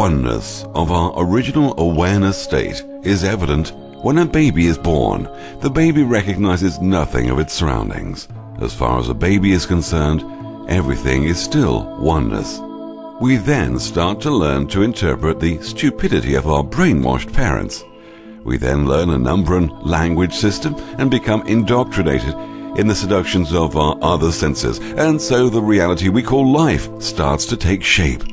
oneness of our original awareness state is evident when a baby is born. The baby recognizes nothing of its surroundings. As far as a baby is concerned, everything is still oneness. We then start to learn to interpret the stupidity of our brainwashed parents. We then learn a number and language system and become indoctrinated in the seductions of our other senses, and so the reality we call life starts to take shape.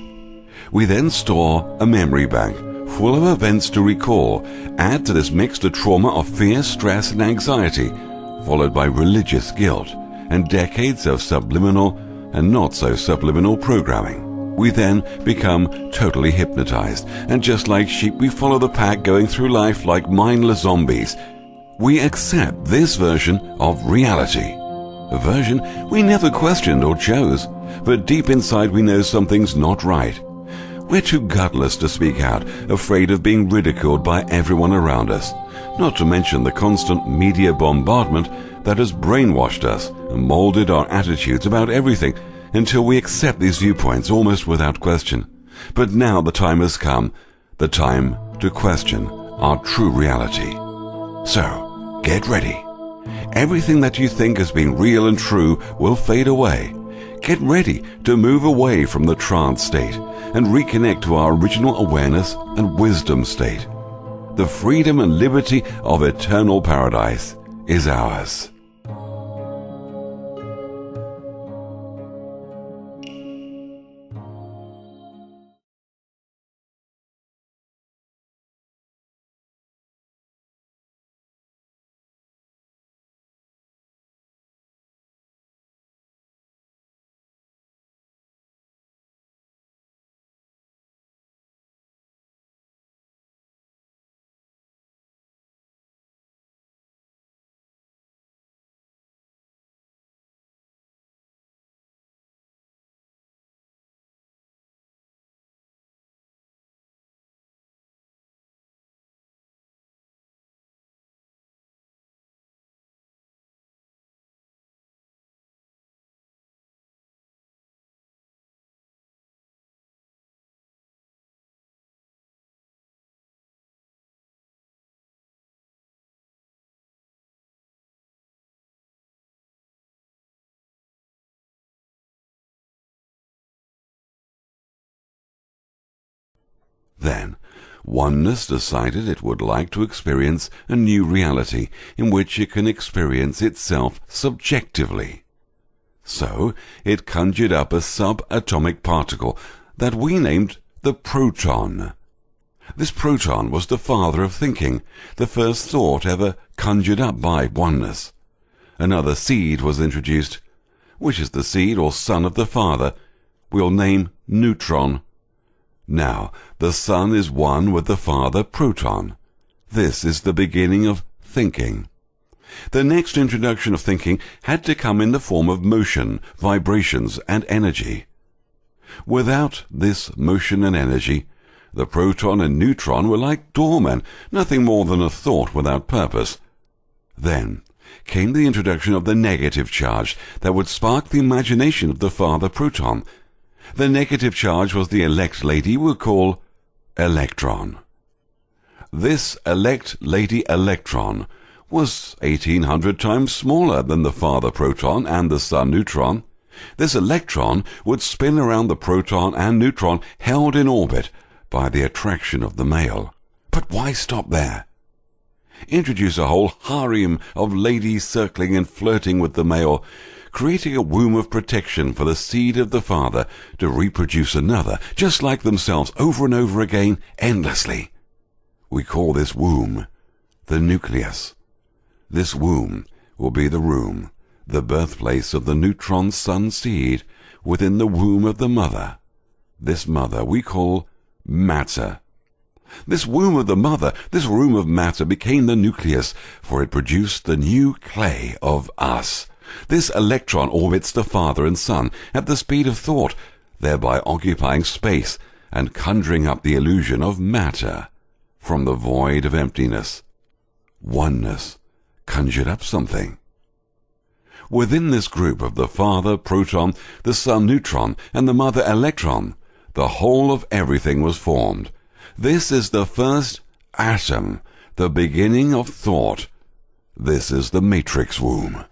We then store a memory bank full of events to recall. Add to this mix the trauma of fear, stress, and anxiety, followed by religious guilt and decades of subliminal and not so subliminal programming. We then become totally hypnotized, and just like sheep, we follow the pack, going through life like mindless zombies. We accept this version of reality, a version we never questioned or chose, but deep inside we know something's not right. We're too gutless to speak out, afraid of being ridiculed by everyone around us, not to mention the constant media bombardment that has brainwashed us and molded our attitudes about everything until we accept these viewpoints almost without question. But now the time has come, the time to question our true reality. So, get ready. Everything that you think as being real and true will fade away. Get ready to move away from the trance state and reconnect to our original awareness and wisdom state. The freedom and liberty of eternal paradise is ours. Then, oneness decided it would like to experience a new reality in which it can experience itself subjectively. So, it conjured up a subatomic particle that we named the proton. This proton was the father of thinking, the first thought ever conjured up by oneness. Another seed was introduced, which is the seed or son of the father. We'll name neutron. Now, the son is one with the father proton. This is the beginning of thinking. The next introduction of thinking had to come in the form of motion, vibrations, and energy. Without this motion and energy, the proton and neutron were like doormen, nothing more than a thought without purpose. Then came the introduction of the negative charge that would spark the imagination of the father proton. The negative charge was the elect lady we'll call electron. This elect lady electron was 1800 times smaller than the father proton and the son neutron. This electron would spin around the proton and neutron held in orbit by the attraction of the male. But why stop there? Introduce a whole harem of ladies circling and flirting with the male, creating a womb of protection for the seed of the father to reproduce another, just like themselves, over and over again, endlessly. We call this womb the nucleus. This womb will be the room, the birthplace of the neutron sun seed within the womb of the mother. This mother we call matter. This womb of the mother, this room of matter became the nucleus, for it produced the new clay of us. This electron orbits the father and son at the speed of thought, thereby occupying space and conjuring up the illusion of matter from the void of emptiness. Oneness conjured up something. Within this group of the father proton, the son neutron, and the mother electron, the whole of everything was formed. This is the first atom, the beginning of thought. This is the matrix womb.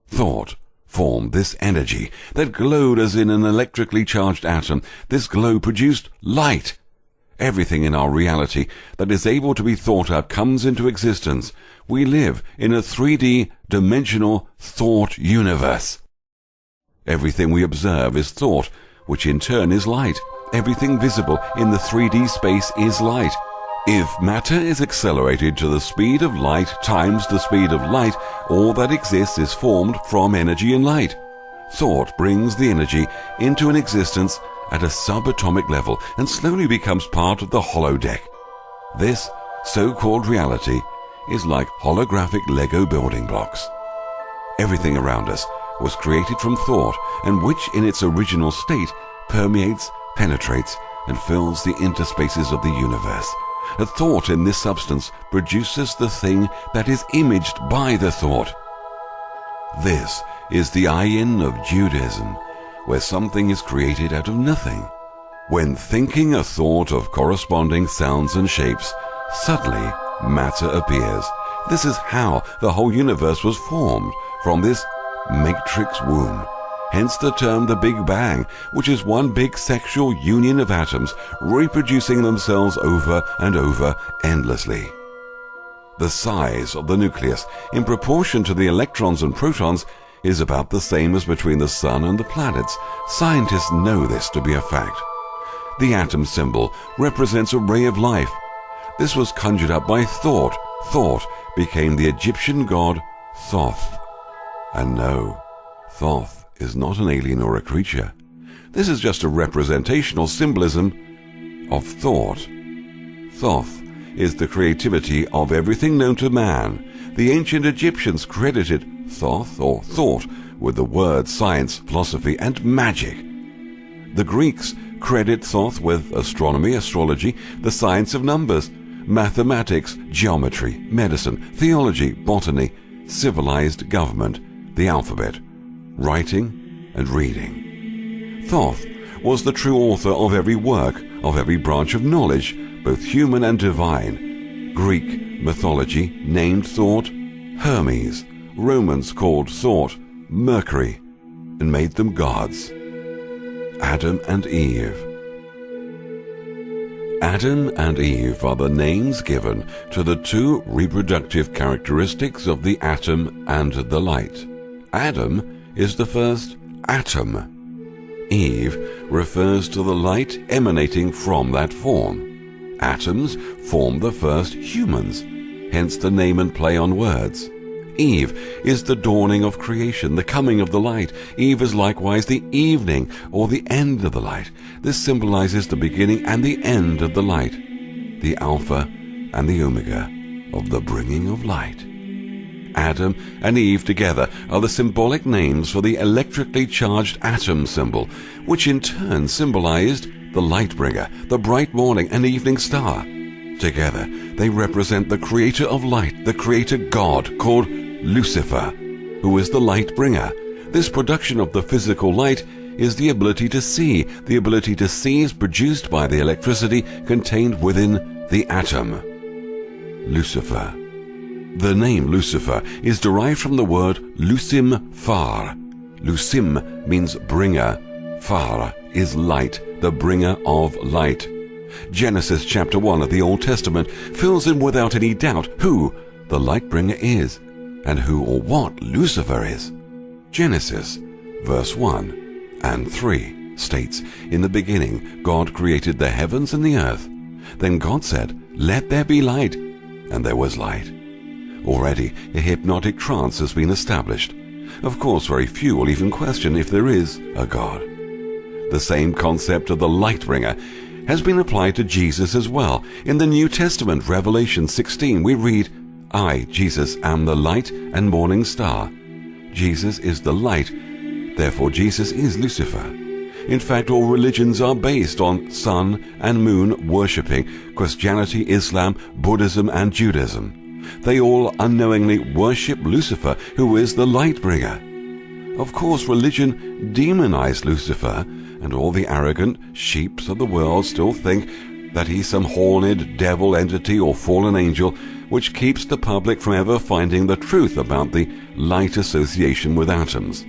Thought formed this energy that glowed as in an electrically charged atom. This glow produced light. Everything in our reality that is able to be thought out comes into existence. We live in a 3D dimensional thought universe. Everything we observe is thought, which in turn is light. Everything visible in the 3D space is light. If matter is accelerated to the speed of light times the speed of light, all that exists is formed from energy and light. Thought brings the energy into an existence at a subatomic level and slowly becomes part of the holodeck. This so-called reality is like holographic Lego building blocks. Everything around us was created from thought, and which in its original state permeates, penetrates, and fills the interspaces of the universe. A thought in this substance produces the thing that is imaged by the thought. This is the ayin of Judaism, where something is created out of nothing. When thinking a thought of corresponding sounds and shapes, suddenly matter appears. This is how the whole universe was formed, from this matrix womb. Hence the term the Big Bang, which is one big sexual union of atoms reproducing themselves over and over endlessly. The size of the nucleus in proportion to the electrons and protons is about the same as between the sun and the planets. Scientists know this to be a fact. The atom symbol represents a ray of life. This was conjured up by thought. Thought became the Egyptian god Thoth. And no, Thoth is not an alien or a creature. This is just a representational symbolism of thought. Thoth is the creativity of everything known to man. The ancient Egyptians credited Thoth or thought with the words science, philosophy, and magic. The Greeks credit Thoth with astronomy, astrology, the science of numbers, mathematics, geometry, medicine, theology, botany, civilized government, the alphabet, writing and reading. Thoth was the true author of every work, of every branch of knowledge, both human and divine. Greek mythology named Thought Hermes. Romans called Thought Mercury and made them gods. Adam and Eve. Adam and Eve are the names given to the two reproductive characteristics of the atom and the light. Adam is the first atom. Eve refers to the light emanating from that form. Atoms form the first humans, hence the name and play on words. Eve is the dawning of creation, the coming of the light. Eve is likewise the evening or the end of the light. This symbolizes the beginning and the end of the light, the Alpha and the Omega of the bringing of light. Adam and Eve together are the symbolic names for the electrically charged atom symbol, which in turn symbolized the light bringer, the bright morning and evening star. Together, they represent the creator of light, the creator God called Lucifer, who is the light bringer. This production of the physical light is the ability to see. The ability to see is produced by the electricity contained within the atom. Lucifer. The name Lucifer is derived from the word Lucim Far. Lucim means bringer. Far is light, the bringer of light. Genesis chapter 1 of the Old Testament fills in without any doubt who the light bringer is and who or what Lucifer is. Genesis verse 1 and 3 states, "In the beginning God created the heavens and the earth. Then God said, 'Let there be light,' and there was light." Already a hypnotic trance has been established. Of course, very few will even question if there is a God. The same concept of the light bringer has been applied to Jesus as well. In the New Testament, Revelation 16, we read, "I, Jesus, am the light and morning star." Jesus is the light, therefore Jesus is Lucifer. In fact, all religions are based on sun and moon worshipping: Christianity, Islam, Buddhism, and Judaism. They all unknowingly worship Lucifer, who is the light bringer. Of course, religion demonized Lucifer and all the arrogant sheeps of the world still think that he's some horned devil entity or fallen angel which keeps the public from ever finding the truth about the light association with atoms.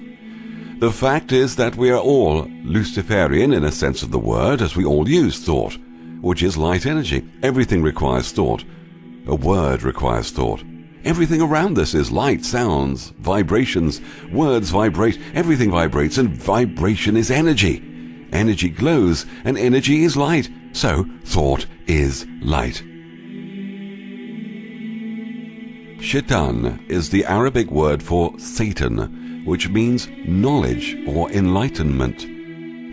The fact is that we are all Luciferian in a sense of the word, as we all use thought, which is light energy. Everything requires thought. A word requires thought. Everything around us is light, sounds, vibrations. Words vibrate, everything vibrates, and vibration is energy. Energy glows, and energy is light. So, thought is light. Shaitan is the Arabic word for Satan, which means knowledge or enlightenment.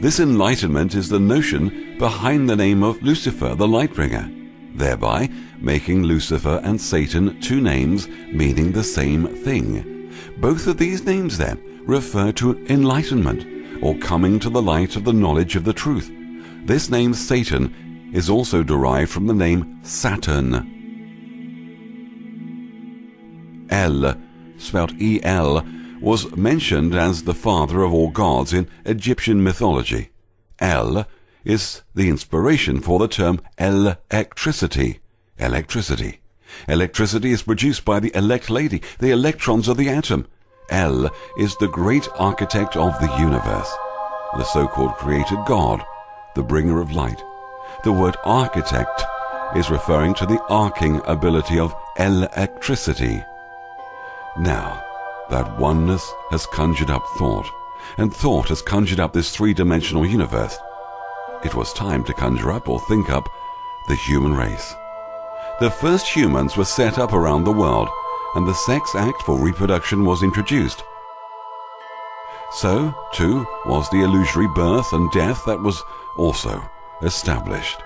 This enlightenment is the notion behind the name of Lucifer, the Lightbringer, thereby making Lucifer and Satan two names meaning the same thing. Both of these names, then, refer to enlightenment, or coming to the light of the knowledge of the truth. This name Satan is also derived from the name Saturn. El, spelled E-L, was mentioned as the father of all gods in Egyptian mythology. El is the inspiration for the term electricity. Electricity. Electricity is produced by the elect lady, the electrons of the atom. El is the great architect of the universe, the so-called created God, the bringer of light. The word architect is referring to the arcing ability of electricity. Now, that oneness has conjured up thought, and thought has conjured up this three-dimensional universe. It was time to conjure up or think up the human race. The first humans were set up around the world, and the sex act for reproduction was introduced. So, too, was the illusory birth and death that was also established.